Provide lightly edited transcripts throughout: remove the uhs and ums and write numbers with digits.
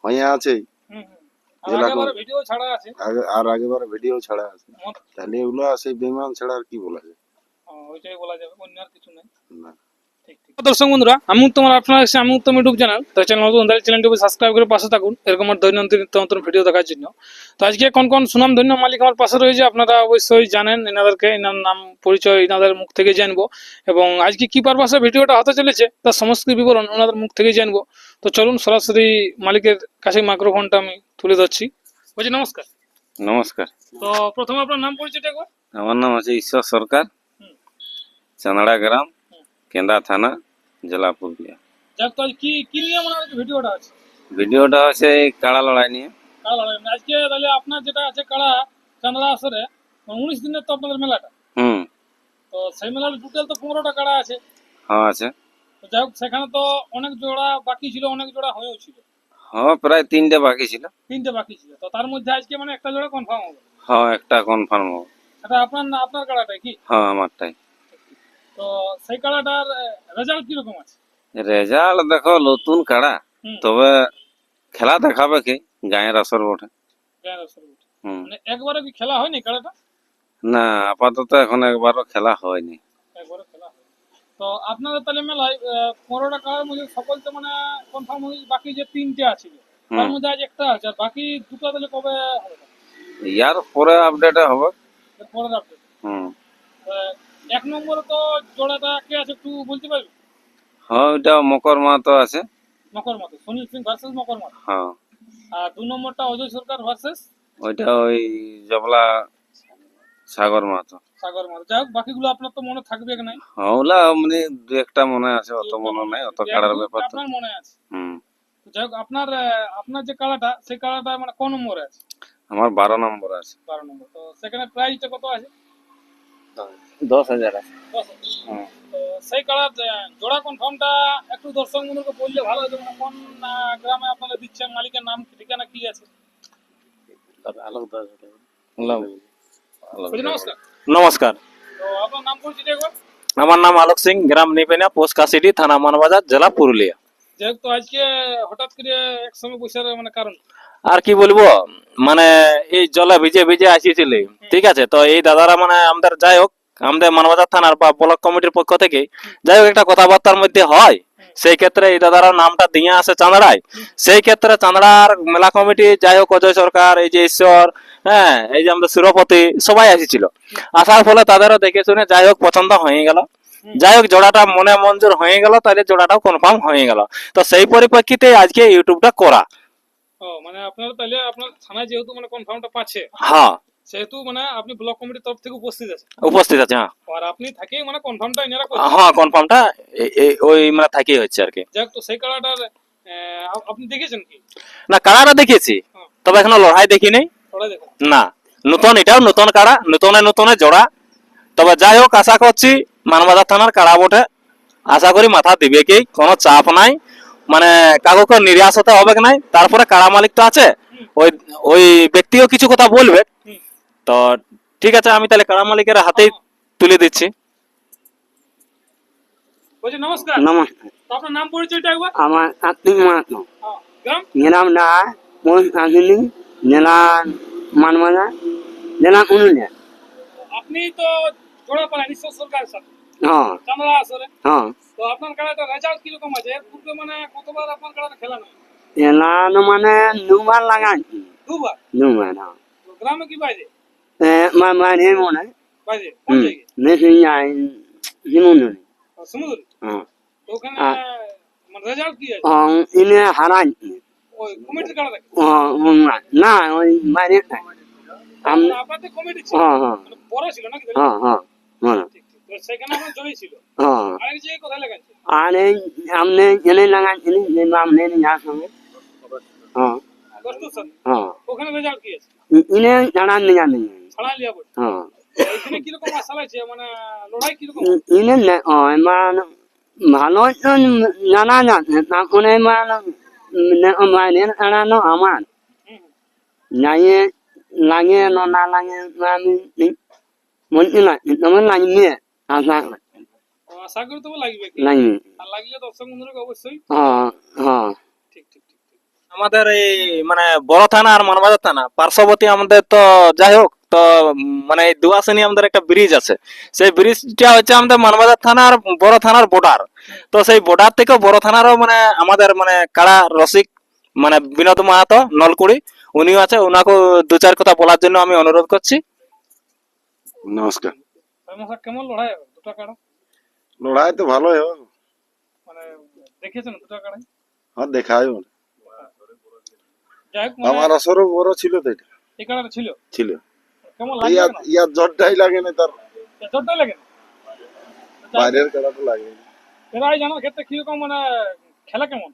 হয়ে আছে হুম হুম। আর যেরকম আগেবারে ভিডিও ছাড়া আছে। আগেবারে ভিডিও ছাড়া আছে, মত- তাহলে এগুলো সেই বেমান ছাড়া আর কি বলা যায় ওইটাই বলা যাবে, অন্য আর কিছু নাই। না। ঠিক ঠিক। দর্শক বন্ধুরা, আমি উত্তম আর আপনারা এসে আমি উত্তম ইউটিউব চ্যানেল, তো চ্যানেল নতুন তাহলে চ্যানেলটি সাবস্ক্রাইব করে পাশে থাকুন এরকম আর দৈনন্দিন নিত্য নতুন ভিডিও দেখার জন্য। তো আজকে কোন কোন সুনাম ধন্য মালিক আমার পাশে রয়েছে আপনারা অবশ্যই জানেন, এনাদেরকে এনার নাম পরিচয় এনাদের মুখ থেকে জানবো, এবং আজকে কি পারপাসে ভিডিওটা হতে চলেছে তার সমস্ত বিবরণ ওনাদের মুখ থেকে জানবো। তো চলুন সরাসরি মালিকের কাছে মাইক্রোফোনটা আমি তুলে ধরছি। বলছি নমস্কার। নমস্কার, তো প্রথমে আপনার নাম পরিচয়টা একবার। আমার নাম আছে ঈশ্বর সরকার, হুম। চাঁদড়া গ্রাম, হুম। কেন্দা থানা, জেলা পুরুলিয়া। যাক, তো আজ কি কি নিয়ে মানে আজকে ভিডিওটা আছে? ভিডিওটা হচ্ছে এই কাড়া লড়াই নিয়ে। কাড়া লড়াই। আজকে তাহলে আপনার যেটা আছে কাড়া চান্দড়া আসরে 19 দিনের তো আপনাদের মেলাটা। হুম। তো সেই মেলার টোটাল তো 15টা কাড়া আছে। হ্যাঁ আছে। তো যাই হোক, সেখানে তো অনেক জোড়া বাকি ছিল, অনেক জোড়া হয়েও ছিল। হ্যাঁ প্রায় 3টে বাকি ছিল। 3টে বাকি ছিল, তো তার মধ্যে আজকে মানে একটা জোড়া কনফার্ম হবে। হ্যাঁ একটা কনফার্ম হবে। সেটা আপনার আপনার কাড়াটাই কি? হ্যাঁ আমারটাই। তো সেই কাড়াটার রেজাল্ট কিরকম আছে? রেজাল্ট দেখো, নতুন কাড়া, হুম। তবে খেলা দেখাবে কি, গায়ের আসর বটে। হুম। মানে একবারে কি খেলা হয়নি কাড়াটা? না আপাতত এখন একবারও খেলা হয়নি। একবারে খেলা হয়। তো আপনাদের তাহলে মেলায় 15টা কাড়ার মধ্যে সকল তো মানে কনফার্ম হয়ে, বাকি যে 3টে আছে তার হুম। মধ্যে আজ একটা আছে, আর বাকি দুটো তাহলে কবে হবে? ইয়ার পরে আপডেট হবে। এর পরের আপডেট। হুম। 1 নম্বরে তো জোড়াটা কে আছে একটু বলতে পারবি? হ্যাঁ ওইটা মকর মাহাতো আছে। মকর মাতো, সুনীল সিং ভার্সেস মকর মাতো। হ্যাঁ আর 2 নম্বরটা অজয় সরকার ভার্সেস ওইটা ওই জবলা সাগর মাহাতো। সাগর মাতো। যাই হোক, বাকিগুলো আপনার তো মনে থাকবে কি নাই? ওগুলা মানে দু একটা মনে আছে, অত মনে নাই, অত কাড়ার ব্যাপার তো। আপনার মনে আছে। হুম। তো যাই হোক, আপনার আপনার যে কালাটা, সেই কালাটা মানে কোন নম্বরে আছে? আমার 12 নম্বর আছে। 12 নম্বর। তো সেখানে প্রাইসটা কত আছে? 10,000 আছে। 10,000। হুম। তো সেই কালার জোড়া কনফার্মটা একটু দর্শক বন্ধুকে বললে ভালো হতো, মানে কোন গ্রামে আপনারা দিচ্ছেন, মালিকের নাম ঠিকানা কি আছে? বলছি নমস্কার। নমস্কার, তো আপনার নাম পরিচিত একবার। আমার নাম আলোক সিং, গ্রাম নিপেনিয়া, পোস্ট কাশিডি, থানা মানবাজার, জেলা পুরুলিয়া। যাই হোক, তো আজকে হঠাৎ করে একসঙ্গে বসার মানে কারণ? আর কি বলবো, মানে এই জলে ভিজে ভিজে আসিয়েছিলে, ঠিক আছে, তো এই দাদারা মানে আমাদের, যাই হোক, আমাদের মানবাজার থানার বা ব্লক কমিটির পক্ষ থেকে যাই হোক একটা কথাবার্তার মধ্যে হয়, সেই ক্ষেত্রে এই দাদারা নামটা দিয়ে আসে চাঁদড়ায়। সেই ক্ষেত্রে চাঁদড়ার মেলা কমিটি, যাই হোক অজয় সরকার, এই যে ঈশ্বর, হ্যাঁ, এই যে আমাদের সুরপতি, সবাই এসেছিল। আসার ফলে তাদেরও দেখে শুনে যাই হোক পছন্দ হয়ে গেল। যাই হোক জোড়াটা মনে মঞ্জুর হয়ে গেল, তাহলে জোড়াটাও কনফার্ম হয়ে গেল। তো সেই পরিপ্রেক্ষিতে আজকে ইউটিউবটা করা। ও মানে আপনারা তাহলে আপনার থানায় যেহেতু মানে কনফার্মটা পাচ্ছে, হ্যাঁ সেহেতু মানে আপনি ব্লক কমিটির তরফ থেকে উপস্থিত আছেন, উপস্থিত আছে। হ্যাঁ আর আপনি থাকেই মানে কনফার্মটা এনারা করছেন। হ্যাঁ কনফার্মটা ওই মানে থাকি হচ্ছে আর কি। যাই হোক, তো সেই কালারটার আপনি দেখেছেন কি? না কাড়াটা দেখেছি, হ্যাঁ। তবে এখনো লড়াই দেখি নাই। ওরা দেখুন। না, নতুন, এটাও নতুন কাড়া, নতুনে নতুনে জোড়া। তবে যাই হোক আশা করছি মানবাজার থানার কাড়া বটে, আশা করি মাথা দিবে কি, কোনো চাপ নাই, মানে কাউকে নিরাশ হতে হবে নাই। তারপরে কাড়া মালিক তো আছে, ওই ওই ব্যক্তিও কিছু কথা বলবে। হুম। তো ঠিক আছে, আমি তাহলে কাড়া মালিকের হাতেই তুলে দিচ্ছি। বলছি নমস্কার। নমস্কার, তো আপনার নাম পরিচয়টা একবার। আমার কার্তিক মাহাতো, গ্রাম। গ্রাম ডার, পোস্ট কাশিডি, জেলা মানবাজার, জেলা পুরুলিয়া। আপনি তো জোড়া পালেন ঈশ্বর সরকারের সাথে হ্যাঁ চামড়া আসরে। হ্যাঁ, তো আপনার কাড়াটা রেজাল্ট কিরকম আছে? এর পূর্বে মানে কতবার আপনার কাড়াটা খেলা নয়? এলানো মানে দুবার লাগাচ্ছি, দুবার। দুবার। হ্যাঁ, তো গ্রামে কি বাইরে? মানে মনে বাইরে কোন জায়গায়? বেশি যাই হিমুন্ডি। সমুদ্র। হ্যাঁ, তো ওখানে মানে রেজাল্ট কি আছে? ইনে হারাচ্ছি। ওই কমিটির কাড়া থাকে? না, ওই বাইরে আপনাদের কমিটি ছিল? হ্যাঁ হ্যাঁ মানে বড় ছিল নাকি? হ্যাঁ হ্যাঁ হ্যাঁ ঠিক ঠিক। তো সেখানে আপনার জয়ী ছিল। হ্যাঁ। আরেক জায়গায় কোথায় লাগাচ্ছে? আর এই আপনি জেনে লাগাচ্ছি, যে আপনি যার সঙ্গে। হ্যাঁ দস্তুর সাথে। হ্যাঁ, ওখানে রেজাল্ট কি আছে? ইনে জানান নি জানি। ছাড়া লিয়া বলছে। হ্যাঁ, এখানে কিরকম আশা লাগছে, মানে লড়াই কিরকম? ইনে এবার ভালো তো জানা যাচ্ছে, তারপরে এবার বাইরের এড়ানো আমার যাইয়ে লাগে না লাগে আমি বলছি না, তবে লাগবে, আশা আশা করি তবে লাগবে কি? লাগবে। আর লাগলে দর্শক বন্ধুরা অবশ্যই। হ্যাঁ হ্যাঁ, ঠিক ঠিক ঠিক ঠিক। আমাদের এই মানে বড় থানা আর মানবাজার থানা পার্শ্ববর্তী আমাদের তো যাই হোক তো মানে এই দুয়াশানি আমাদের একটা ব্রিজ আছে, সেই ব্রিজটা হচ্ছে আমাদের মানবাজার থানা আর বড় থানার বর্ডার। তো সেই বর্ডার থেকেও বড় থানারও মানে আমাদের মানে কারা রসিক মানে বিনোদ মাহাতো নলকুড়ি উনিও আছে, ওনাকে দু চার কথা বলার জন্য আমি অনুরোধ করছি। নমস্কার। ভাই মশাই, কেমন লড়াই হবে দুটো কাড়া? লড়াই তো ভালোই হবে। মানে দেখেছেন দুটো কাড়াই? হ্যাঁ, দেখাই বলে। যাই হোক, মানে আমার আসরও বড় ছিল তো এটা এই কাড়াটা ছিল ছিল। কেমন লাগে ইয়ার ইয়ার জটটাই লাগে না, তার জোরটা লাগে না? বাইরের খেলাটা লাগে না। এরাই জানার ক্ষেত্রে কিরকম মানে খেলা কেমন?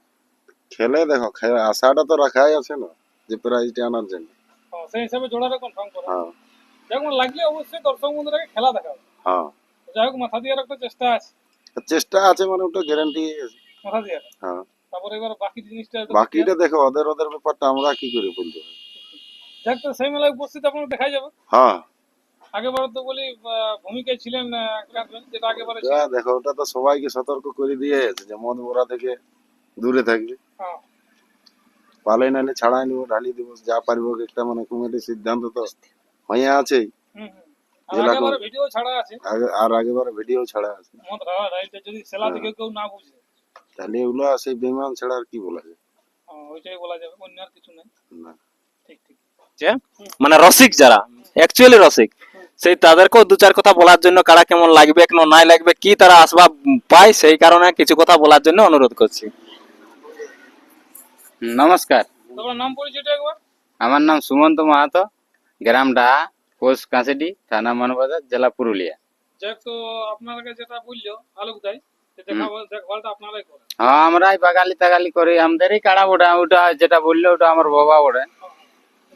খেলে দেখো, আশাটা তো রাখাই আছে না যে প্রাইজটা আনার জন্য। সেই হিসাবে জোড়াটা কনফার্ম করা। হ্যাঁ যাই হোক, মানে লাগলে অবশ্যই দর্শক বন্ধুরাকে খেলা দেখাবে। হ্যাঁ, যাই হোক, মাথা দিয়ে একটা চেষ্টা আছে, চেষ্টা আছে মানে ওটা গ্যারান্টি আছে। মাথা দিয়ে। হ্যাঁ, তারপরে এবার বাকি জিনিসটা একটু বাকিটা দেখো, ওদের ওদের ব্যাপারটা আমরা কি করে বলতে পারি। যাক, তো সেই মেলায় উপস্থিত আপনারা দেখাই যাবে। হ্যাঁ, আগেবার তো বলি ভূমিকায় ছিলেন ক্লাসমেট, যেটা আগেবারে ছিল। যা দেখো, ওটা তো সবাইকে সতর্ক করে দিয়ে আছে যে মদ মোরা থেকে দূরে থাকবে। হ্যাঁ, পালে নালে ছাড়াই নিব, ঢালি দিব, যা পারিব একটা মানে কমিটির সিদ্ধান্ত তো হয়ে আছে। হুম হুম। আর জেলা আগেবারে কমিটি। ভিডিও ছাড়া আছে আর আগেবারে ভিডিও ছাড়া আছে, মদ খাওয়া রাইতে, যদি সেলা থেকে কেউ না বুঝে তাহলে এগুলো সেই বেমান ছাড়া আর কি বলা যায়। ওইটাই বলা যাবে, অন্য আর কিছু নেই। না, ঠিক ঠিক। যে মানে রসিক যারা অ্যাকচুয়ালি রসিক, সেই তাদেরকেও দু চার কথা বলার জন্য কারা কেমন লাগবে কেন নাই লাগবে কি তারা আসবাব পায় সেই কারণে কিছু কথা বলার জন্য অনুরোধ করছি। নমস্কার, তোমার নাম পরিচয়টা একবার? আমার নাম সুমন্ত মাহাতো, গ্রাম ডাহা, পোস্ট কাঁচেডি, থানা মানবাজার, জেলা পুরুলিয়া। যাক, তো আপনাকে যেটা বললো আলোক দাই, দেখভালটা আপনারাই করেন। হ্যাঁ, আমরাই বাগালি তাগালি করি, আমাদেরই কাড়া ওটা ওটা যেটা বললো ওটা আমার বাবা ওটা।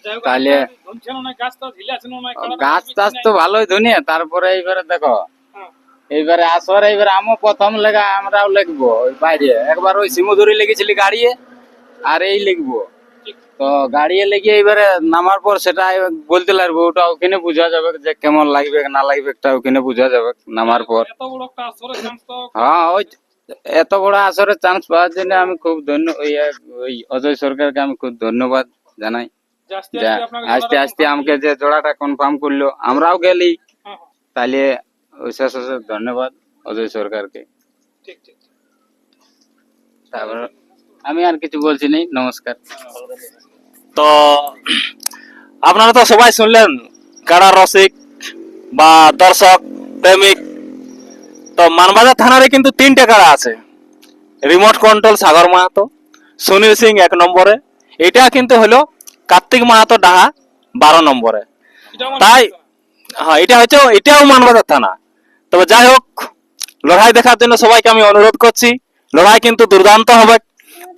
যাই হোক, তাহলে ধুনছেন না, গাছ তো ঢিলা ছিল না, গাছ টাছ তো ভালোই ধুনিয়া, তারপরে এইবারে দেখো হ্যাঁ। এইবারে আসর, এইবারে আমও প্রথম লেগা আমরাও লিখবো ওই বাইরে, একবার ওই সিমুদুরি লেগেছিলি গাড়িয়ে, আর এই লিখবো তো গাড়িয়ে লেগে এইবারে নামার পর সেটা বলতে লাগবে, ওটা ওখানে বোঝা যাবে যে কেমন লাগবে না লাগবে, একটা ওখানে বোঝা যাবে নামার পর। এত বড় একটা আসরে চান্স তো হ্যাঁ, ওই এত বড় আসরে চান্স পাওয়ার জন্য আমি খুব ওই অজয় সরকারকে আমি খুব ধন্যবাদ জানাই। যে আস্তে যা আস্তে আপনাকে আস্তে আস্তে আমাকে যে জোড়াটা কনফার্ম করলো, আমরাও গেলি, হ্যাঁ, হ্যাঁ, তাহলে অশেষ অশেষ ধন্যবাদ অজয় সরকারকে। ঠিক ঠিক। তারপর আমি আর কিছু বলছি নেই, নমস্কার। তো আপনারা তো সবাই শুনলেন কারা রসিক বা দর্শক প্রেমিক। তো মানবাজার থানারে কিন্তু তিনটে কারা আছে, রিমোট কন্ট্রোল সাগর মাহাতো, সুনীল সিং 1 নম্বরে, এটা কিন্তু হলো কার্তিক মাহাতো ডাহা 12 নম্বরে। এটা আমার তাই হ্যাঁ, এটা হচ্ছে এটাও মানবাজার থানা। তবে যাই হোক, লড়াই দেখার জন্য সবাইকে আমি অনুরোধ করছি, লড়াই কিন্তু দুর্দান্ত হবে,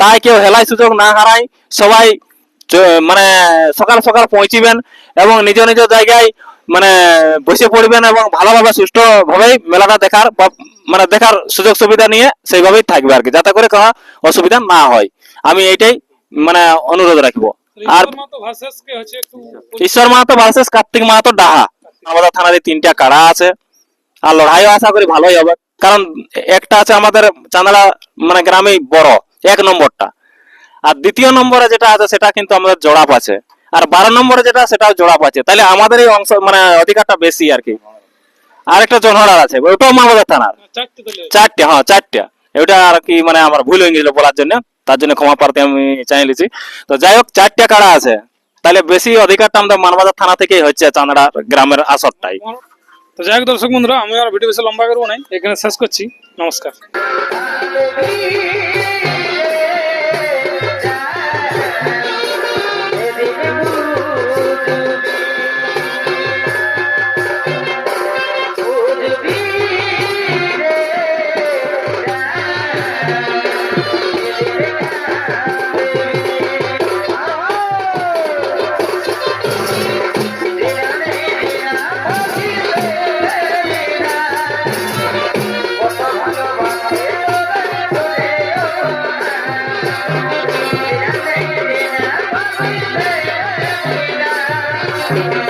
তাই কেউ হেলায় সুযোগ না হারায়, সবাই মানে সকাল সকাল পৌঁছিবেন এবং নিজ নিজ জায়গায় মানে বসে পড়বেন এবং ভালোভাবে সুষ্ঠু ভাবে মেলাটা দেখার মানে দেখার সুযোগ সুবিধা নিয়ে সেইভাবেই থাকবে আর কি, যাতে করে কোনো অসুবিধা না হয়, আমি এইটাই মানে অনুরোধ রাখবো। আর ঈশ্বর মাহাতো ভার্সেস কে হচ্ছে একটু ঈশ্বর মাহাতো ভার্সেস কার্তিক মাহাতো ডাহা, আমাদের থানার তিনটা কাড়া আছে, আর লড়াইও আশা করি ভালোই হবে, কারণ একটা আছে আমাদের চাঁদড়া মানে গ্রামে বড় 1 নম্বরটা, আর দ্বিতীয় নম্বরে যেটা আছে সেটা কিন্তু আমাদের জোড়াপ আছে, আর 12 নম্বরে যেটা সেটাও জোড়াপ আছে, তাহলে আমাদের এই অংশ মানে অধিকারটা বেশি আর কি। আর একটা জনহার আছে, ওটাও আমাদের থানার চারটে দলীয়। 4টে, হ্যাঁ 4টে, ওটা আর কি মানে আমার ভুল হয়ে গেছিল বলার জন্য, তার জন্য ক্ষমা প্রার্থী আমি চাই লিছি। তো যাই হোক, 4টে কাড়া আছে, তাহলে বেশি অধিকারটা আমাদের মানবাজার থানা থেকেই হচ্ছে, চাঁদড়া গ্রামের আসরটাই। তো যাই হোক দর্শক বন্ধুরা, আমি আর ভিডিও বেশি লম্বা করবো নাই, এখানে শেষ করছি, নমস্কার। Thank you.